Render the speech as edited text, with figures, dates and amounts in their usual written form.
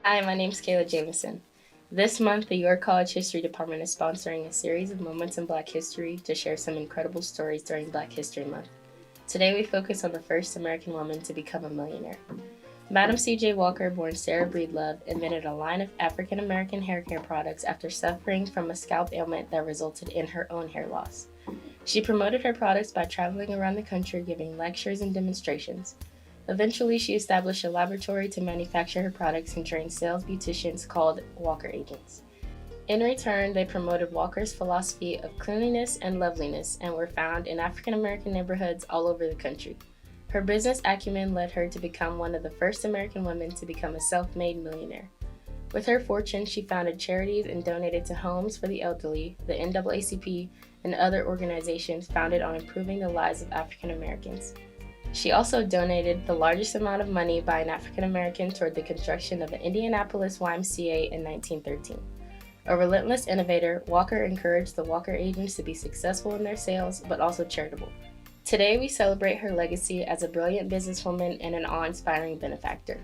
Hi, my name's Cala Jamison. This month, the York College History Department is sponsoring a series of moments in Black history to share some incredible stories during Black History Month. Today, we focus on the first American woman to become a millionaire. Madam C.J. Walker, born Sarah Breedlove, invented a line of African American hair care products after suffering from a scalp ailment that resulted in her own hair loss. She promoted her products by traveling around the country giving lectures and demonstrations. Eventually, she established a laboratory to manufacture her products and trained sales beauticians called Walker agents. In return, they promoted Walker's philosophy of cleanliness and loveliness and were found in African American neighborhoods all over the country. Her business acumen led her to become one of the first American women to become a self-made millionaire. With her fortune, she founded charities and donated to homes for the elderly, the NAACP, and other organizations founded on improving the lives of African Americans. She also donated the largest amount of money by an African American toward the construction of the Indianapolis YMCA in 1913. A relentless innovator, Walker encouraged the Walker agents to be successful in their sales, but also charitable. Today, we celebrate her legacy as a brilliant businesswoman and an awe-inspiring benefactor.